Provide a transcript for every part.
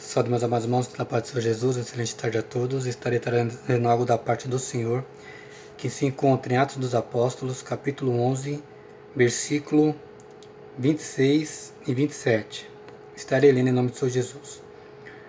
Salve, meus amados irmãos, que na paz do Senhor Jesus, excelente tarde a todos. Estarei trazendo algo da parte do Senhor, que se encontra em Atos dos Apóstolos, capítulo 11, versículo 26 e 27. Estarei lendo em nome do Senhor Jesus.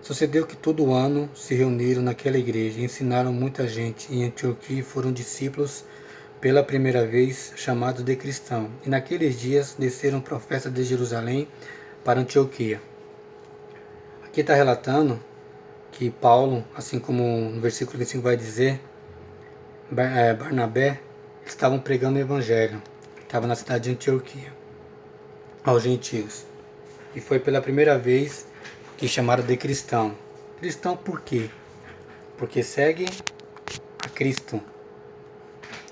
Sucedeu que todo ano se reuniram naquela igreja e ensinaram muita gente. Em Antioquia foram discípulos pela primeira vez chamados de cristãos. E naqueles dias desceram profetas de Jerusalém para Antioquia. Aqui está relatando que Paulo, assim como no versículo 25 vai dizer, Barnabé, estavam pregando o evangelho, estava na cidade de Antioquia, aos gentios. E foi pela primeira vez que chamaram de cristão. Cristão por quê? Porque segue a Cristo,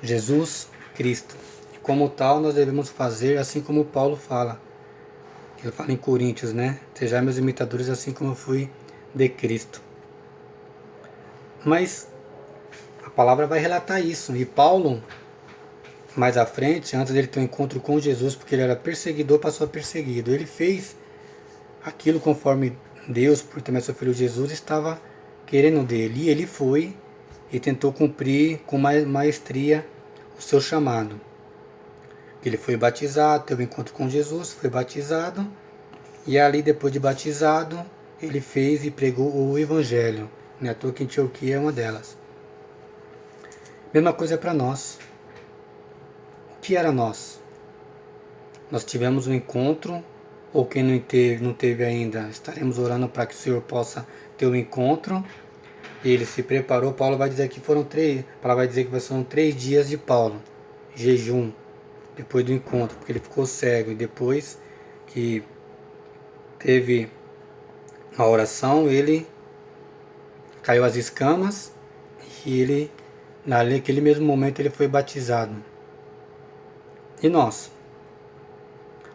Jesus Cristo. E como tal nós devemos fazer assim como Paulo fala. Ele fala em Coríntios, né? Sejam meus imitadores assim como eu fui de Cristo. Mas a palavra vai relatar isso. E Paulo, mais à frente, antes dele ter um encontro com Jesus, porque ele era perseguidor, passou a perseguido. Ele fez aquilo conforme Deus, por também seu filho Jesus, estava querendo dele. E ele foi e tentou cumprir com maestria o seu chamado. Ele foi batizado, teve um encontro com Jesus, foi batizado. E ali, depois de batizado, ele fez e pregou o Evangelho. Não é à toa que Antioquia é uma delas. Mesma coisa para nós. O que era nós? Nós tivemos um encontro, ou quem não teve ainda, estaremos orando para que o Senhor possa ter um encontro. Ele se preparou. Paulo vai dizer que foram 3, Paulo vai dizer que foram 3 dias de Paulo, jejum, depois do encontro, porque ele ficou cego. E depois que teve a oração, ele caiu as escamas e ele, naquele mesmo momento, ele foi batizado. E nós?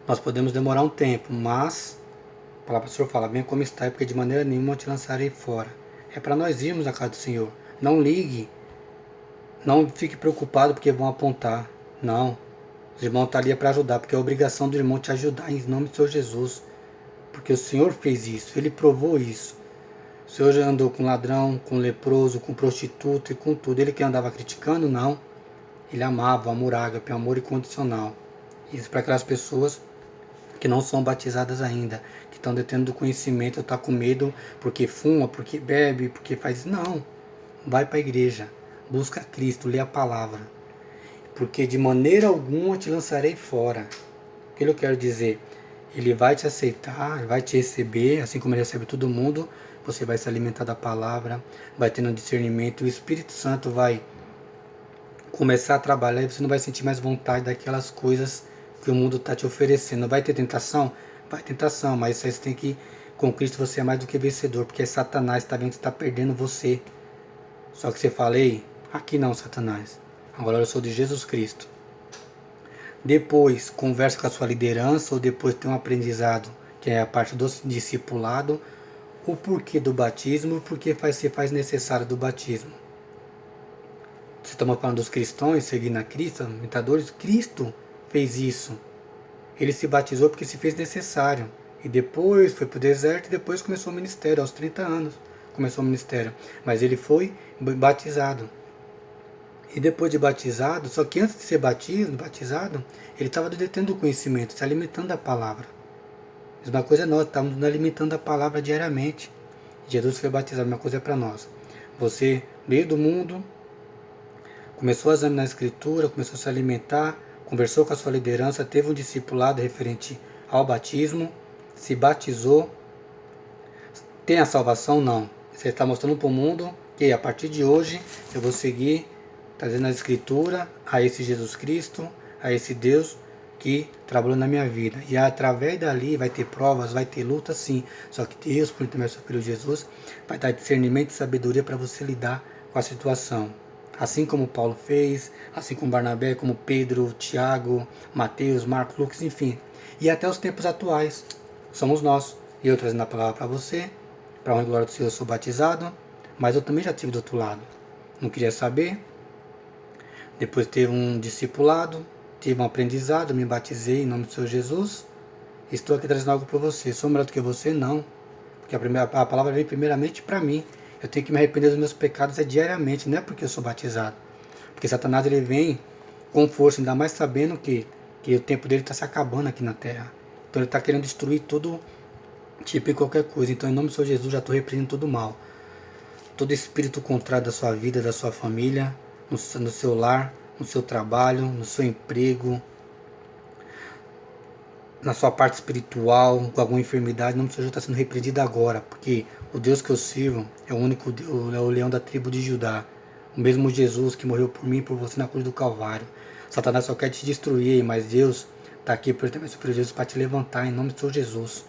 Nós podemos demorar um tempo, mas a palavra do Senhor fala, bem como está, porque de maneira nenhuma te lançarei fora. É para nós irmos à casa do Senhor. Não ligue, não fique preocupado porque vão apontar. Não, os irmãos estão ali para ajudar, porque é a obrigação do irmão te ajudar em nome do Senhor Jesus. Porque o Senhor fez isso, Ele provou isso. O Senhor já andou com ladrão, com leproso, com prostituta e com tudo. Ele que andava criticando? Não. Ele amava, amor ágape, amor incondicional. Isso para aquelas pessoas que não são batizadas ainda, que estão detendo do conhecimento, está com medo porque fuma, porque bebe, porque faz... Não, vai para a igreja, busca Cristo, lê a palavra, porque de maneira alguma te lançarei fora. O que eu quero dizer? Ele vai te aceitar, vai te receber, assim como ele recebe todo mundo, você vai se alimentar da palavra, vai tendo discernimento, o Espírito Santo vai começar a trabalhar e você não vai sentir mais vontade daquelas coisas que o mundo está te oferecendo. Vai ter tentação? Vai ter tentação, mas você tem que, com Cristo você é mais do que vencedor, porque Satanás está vendo que está perdendo você. Só que você fala, ei, aqui não, Satanás, agora eu sou de Jesus Cristo. Depois, converse com a sua liderança, ou depois tem um aprendizado, que é a parte do discipulado, o porquê do batismo, o porquê se faz necessário do batismo. Se estamos falando dos cristãos, seguindo a Cristo, imitadores, Cristo fez isso. Ele se batizou porque se fez necessário. E depois foi para o deserto e depois começou o ministério, aos 30 anos começou o ministério. Mas ele foi batizado. E depois de batizado, só que antes de ser batizado, ele estava detendo o conhecimento, se alimentando da palavra. A mesma coisa é nós, estamos nos alimentando da palavra diariamente. Jesus foi batizado, a mesma coisa é para nós. Você veio do mundo, começou a examinar a Escritura, começou a se alimentar, conversou com a sua liderança, teve um discipulado referente ao batismo, se batizou. Tem a salvação? Não. Você está mostrando para o mundo que a partir de hoje eu vou seguir, trazendo a Escritura a esse Jesus Cristo, a esse Deus que trabalhou na minha vida. E através dali vai ter provas, vai ter luta sim. Só que Deus, por intermédio do seu Filho Jesus, vai dar discernimento e sabedoria para você lidar com a situação. Assim como Paulo fez, assim como Barnabé, como Pedro, Tiago, Mateus, Marcos, Lucas, enfim. E até os tempos atuais, somos nós. E eu trazendo a palavra para você, para a honra e glória do Senhor, eu sou batizado, mas eu também já tive do outro lado. Não queria saber. Depois teve um discipulado, tive um aprendizado, me batizei em nome do Senhor Jesus. Estou aqui trazendo algo para você. Sou melhor do que você? Não. Porque a palavra veio primeiramente para mim. Eu tenho que me arrepender dos meus pecados diariamente, não é porque eu sou batizado. Porque Satanás ele vem com força, ainda mais sabendo que o tempo dele está se acabando aqui na Terra. Então ele está querendo destruir todo tipo e qualquer coisa. Então em nome do Senhor Jesus já estou repreendendo todo o mal. Todo espírito contrário da sua vida, da sua família, no seu lar, no seu trabalho, no seu emprego, na sua parte espiritual, com alguma enfermidade, não precisa estar sendo repreendido agora, porque o Deus que eu sirvo é o único Deus, é o leão da tribo de Judá. O mesmo Jesus que morreu por mim e por você na cruz do Calvário. Satanás só quer te destruir, mas Deus está aqui por também seu Filho Jesus para te levantar em nome do Senhor Jesus.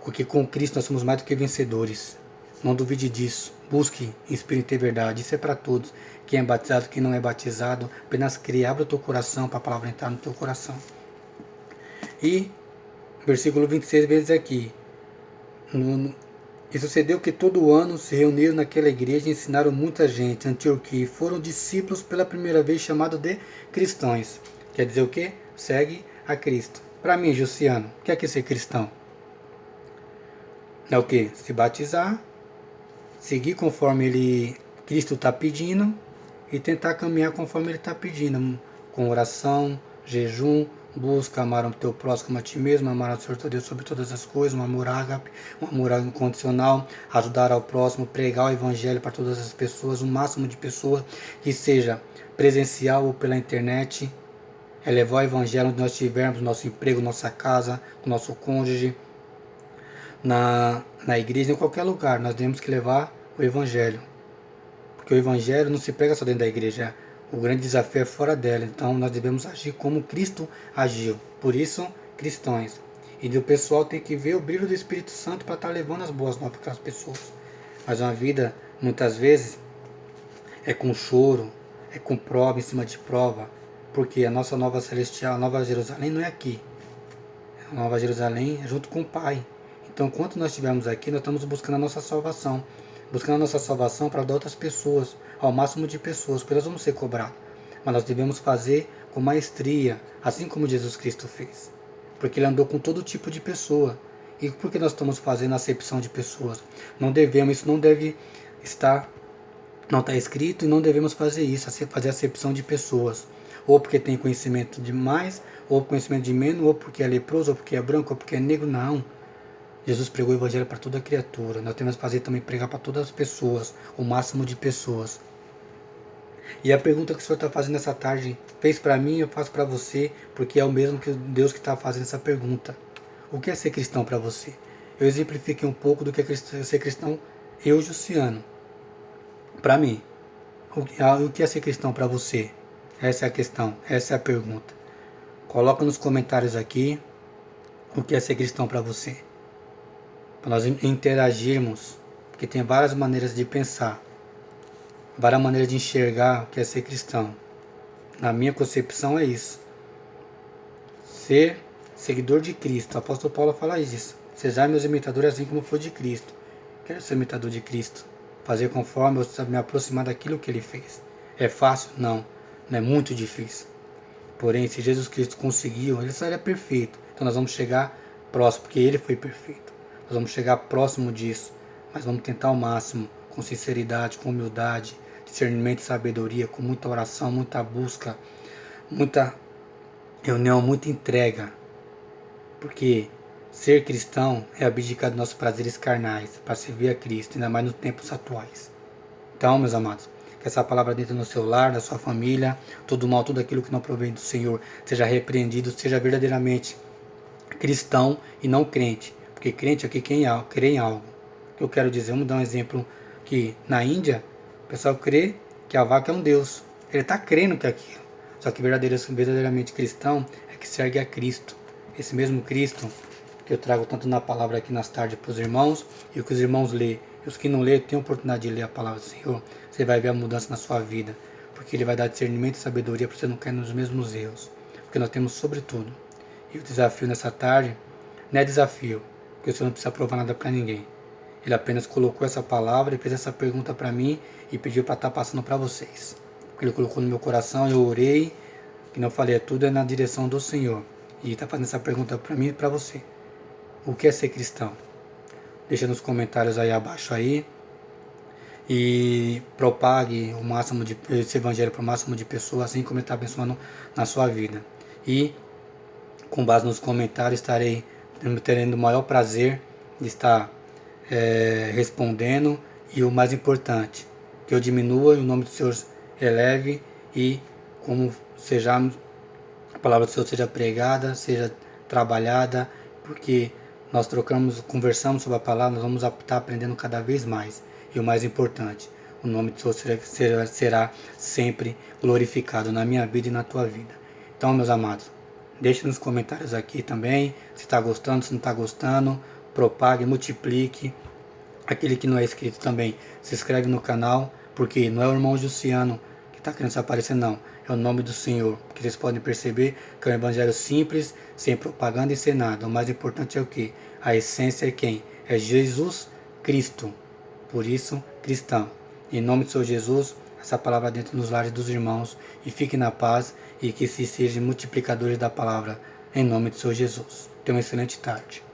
Porque com Cristo nós somos mais do que vencedores. Não duvide disso. Busque em espírito e verdade. Isso é para todos. Quem é batizado, quem não é batizado, apenas crê, abre o teu coração para a palavra entrar no teu coração. E versículo 26 vezes aqui. E sucedeu que todo ano se reuniram naquela igreja e ensinaram muita gente. Antioquia e foram discípulos pela primeira vez chamados de cristãos. Quer dizer o quê? Segue a Cristo. Para mim, Jussiano, o que é ser cristão? É o quê? Se batizar, seguir conforme Cristo está pedindo e tentar caminhar conforme ele está pedindo, com oração, jejum, busca amar o teu próximo a ti mesmo, amar o Senhor teu Deus sobre todas as coisas, um amor ágape, um amor incondicional, ajudar ao próximo, pregar o evangelho para todas as pessoas, o máximo de pessoas, que seja presencial ou pela internet, levar o evangelho onde nós estivermos, nosso emprego, nossa casa, o nosso cônjuge, na igreja, em qualquer lugar, nós temos que levar o evangelho. Porque o evangelho não se prega só dentro da igreja, o grande desafio é fora dela. Então nós devemos agir como Cristo agiu. Por isso, cristãos. E o pessoal tem que ver o brilho do Espírito Santo para estar levando as boas novas para as pessoas. Mas uma vida, muitas vezes, é com choro, é com prova em cima de prova. Porque a nossa nova celestial, a nova Jerusalém não é aqui. A nova Jerusalém é junto com o Pai. Então, enquanto nós estivermos aqui, nós estamos buscando a nossa salvação. Buscando a nossa salvação para dar outras pessoas, ao máximo de pessoas, porque nós vamos ser cobrados. Mas nós devemos fazer com maestria, assim como Jesus Cristo fez. Porque ele andou com todo tipo de pessoa. E por que nós estamos fazendo acepção de pessoas? Não devemos, isso não deve estar, não está escrito e não devemos fazer isso, fazer acepção de pessoas. Ou porque tem conhecimento de mais, ou conhecimento de menos, ou porque é leproso, ou porque é branco, ou porque é negro, não. Jesus pregou o evangelho para toda criatura. Nós temos que fazer também pregar para todas as pessoas, o máximo de pessoas. E a pergunta que o Senhor está fazendo essa tarde, fez para mim, eu faço para você, porque é o mesmo que Deus que está fazendo essa pergunta. O que é ser cristão para você? Eu exemplifiquei um pouco do que é ser cristão, eu, Jussiano. Para mim, o que é ser cristão para você? Essa é a questão, essa é a pergunta. Coloca nos comentários aqui o que é ser cristão para você. Para nós interagirmos, porque tem várias maneiras de pensar, várias maneiras de enxergar o que é ser cristão. Na minha concepção é isso. Ser seguidor de Cristo. O apóstolo Paulo fala isso. Sejam meus imitadores assim como foi de Cristo. Quero ser imitador de Cristo. Fazer conforme, eu me aproximar daquilo que ele fez. É fácil? Não. Não é muito difícil. Porém, se Jesus Cristo conseguiu, ele seria perfeito. Então nós vamos chegar próximo, porque ele foi perfeito. Nós vamos chegar próximo disso, mas vamos tentar ao máximo, com sinceridade, com humildade, discernimento e sabedoria, com muita oração, muita busca, muita reunião, muita entrega. Porque ser cristão é abdicar dos nossos prazeres carnais para servir a Cristo, ainda mais nos tempos atuais. Então, meus amados, que essa palavra dentro no seu lar, na sua família, todo mal, tudo aquilo que não provém do Senhor, seja repreendido, seja verdadeiramente cristão e não crente. Porque crente aqui crê em algo. O que eu quero dizer, vamos dar um exemplo que na Índia, o pessoal crê que a vaca é um Deus. Ele está crendo que é aquilo. Só que verdadeiramente cristão é que segue a Cristo. Esse mesmo Cristo que eu trago tanto na palavra aqui nas tardes para os irmãos, e o que os irmãos lêem. E os que não lêem, têm a oportunidade de ler a palavra do Senhor. Você vai ver a mudança na sua vida. Porque ele vai dar discernimento e sabedoria para você não cair nos mesmos erros. Porque nós temos sobre tudo. E o desafio nessa tarde não é desafio, porque o Senhor não precisa provar nada para ninguém. Ele apenas colocou essa palavra e fez essa pergunta para mim e pediu para estar passando para vocês. Porque ele colocou no meu coração, eu orei, que não falei, tudo é na direção do Senhor. E está fazendo essa pergunta para mim e para você. O que é ser cristão? deixa nos comentários aí abaixo aí. E propague o máximo de esse evangelho para o máximo de pessoas, assim como ele está abençoando na sua vida. E com base nos comentários estarei tendo o maior prazer de estar respondendo, e o mais importante, que eu diminua e o nome do Senhor eleve, e como sejamos, a palavra do Senhor seja pregada, seja trabalhada, porque nós conversamos sobre a palavra, nós vamos estar aprendendo cada vez mais. E o mais importante, o nome do Senhor será sempre glorificado na minha vida e na tua vida. Então, meus amados, deixe nos comentários aqui também, se está gostando, se não está gostando, propague, multiplique. Aquele que não é inscrito também, se inscreve no canal, porque não é o irmão Jussiano que está querendo se aparecer, não. É o nome do Senhor, porque vocês podem perceber que é um evangelho simples, sem propaganda e sem nada. O mais importante é o que? A essência é quem? É Jesus Cristo. Por isso, cristão. Em nome do Senhor Jesus, essa palavra dentro nos lares dos irmãos, e fique na paz, e que se sejam multiplicadores da palavra, em nome do Senhor Jesus. Tenha uma excelente tarde.